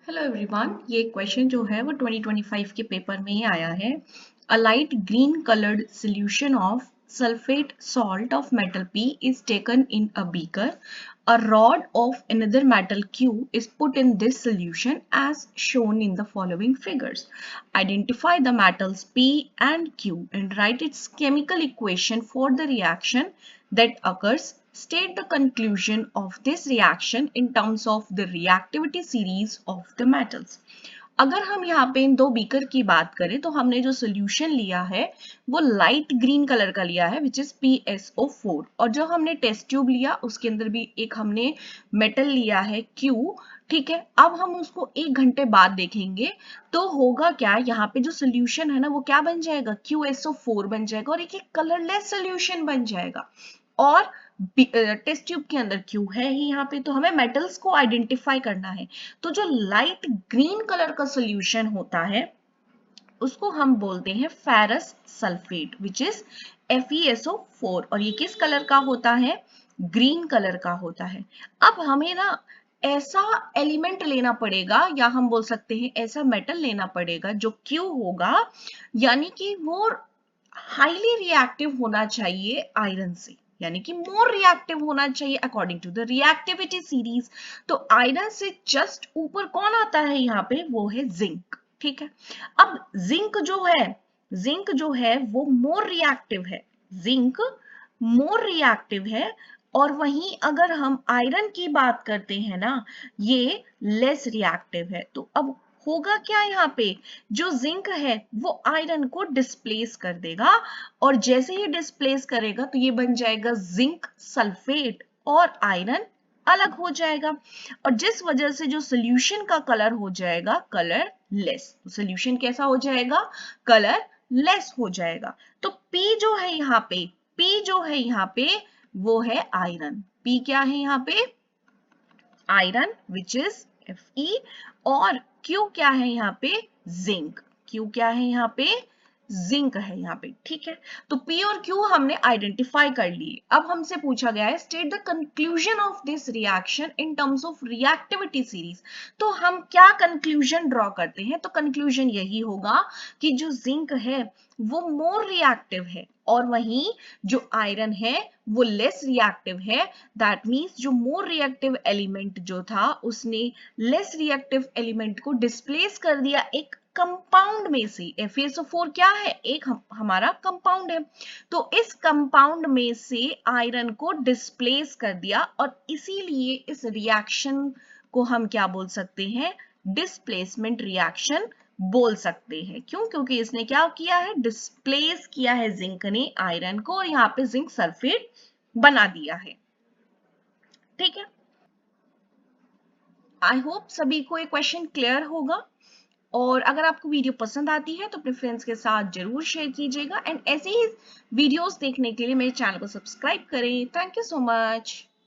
Hello everyone, ये question जो है वो 2025 के पेपर में ही आया है। A light green coloured solution of sulphate salt of metal P is taken in a beaker. A rod of another metal Q is put in this solution as shown in the following figures. Identify the metals P and Q and write its chemical equation for the reaction that occurs. State the conclusion of this reaction in terms of the reactivity series of the metals. अगर हम यहाँ पे इन दो beaker की बात करें तो हमने जो सोल्यूशन लिया है वो लाइट ग्रीन कलर का लिया है विच इज PSO4 और जो हमने टेस्ट ट्यूब लिया उसके अंदर भी एक हमने मेटल लिया है Q। ठीक है, अब हम उसको 1 घंटे बाद देखेंगे तो होगा क्या, यहाँ पे जो सोल्यूशन है ना वो क्या बन जाएगा, QSO4 बन जाएगा और एक कलरलेस सोल्यूशन बन जाएगा। और टेस्ट ट्यूब के अंदर क्यू है ही यहाँ पे, तो हमें मेटल्स को आइडेंटिफाई करना है। तो जो लाइट ग्रीन कलर का सोल्यूशन होता है उसको हम बोलते हैं ferrous sulphate which is FeSO4 और ये किस कलर का होता है, ग्रीन कलर का होता है। अब हमें ना ऐसा एलिमेंट लेना पड़ेगा या हम बोल सकते हैं ऐसा मेटल लेना पड़ेगा जो क्यू होगा, यानी कि वो हाईली रिएक्टिव होना चाहिए आयरन से, यानी कि मोर रिएक्टिव होना चाहिए according to the reactivity series. तो आयरन से जस्ट ऊपर कौन आता है यहाँ पे, वो है जिंक। ठीक है, अब जिंक जो है वो मोर रिएक्टिव है, जिंक मोर रिएक्टिव है। और वहीं अगर हम आयरन की बात करते हैं ना, ये लेस रिएक्टिव है। तो अब होगा क्या, यहाँ पे जो जिंक है वो आयरन को डिस्प्लेस कर देगा और जैसे ही डिस्प्लेस करेगा तो ये बन जाएगा जिंक सल्फेट और आयरन अलग हो जाएगा। और जिस वजह से जो सोल्यूशन का कलर हो जाएगा कलर लेस, सोल्यूशन कैसा हो जाएगा, कलर लेस हो जाएगा। तो P जो है यहाँ पे, P जो है यहाँ पे वो है आयरन। P क्या है यहाँ पे, आयरन विच इज Fe और Q क्या है यहाँ पे, जिंक। Q क्या है यहाँ पे, जिंक है यहाँ पे। ठीक है, तो P और Q हमने आइडेंटिफाई कर लिए। अब हमसे पूछा गया है state the conclusion of this reaction in terms of reactivity series. तो हम क्या कंक्लूजन ड्रॉ करते हैं, तो कंक्लूजन यही होगा कि जो जिंक है वो मोर रिएक्टिव है और वहीं जो आयरन है वो लेस रिएक्टिव है। दैट मीन्स जो मोर रिएक्टिव एलिमेंट जो था उसने लेस रिएक्टिव एलिमेंट को डिस्प्लेस कर दिया एक कंपाउंड में से। FeSO4 क्या है, एक हमारा कंपाउंड है, तो इस कंपाउंड में से आयरन को डिस्प्लेस कर दिया और इसीलिए इस रिएक्शन को हम क्या बोल सकते हैं, डिस्प्लेसमेंट रिएक्शन बोल सकते हैं। क्यों, क्योंकि इसने क्या किया है, डिस्प्लेस किया है जिंक ने आयरन को और यहाँ पे जिंक सल्फेट बना दिया है। ठीक है, आई होप सभी को ये क्वेश्चन क्लियर होगा और अगर आपको वीडियो पसंद आती है तो अपने फ्रेंड्स के साथ जरूर शेयर कीजिएगा एंड ऐसे ही वीडियोस देखने के लिए मेरे चैनल को सब्सक्राइब करें। Thank you so much.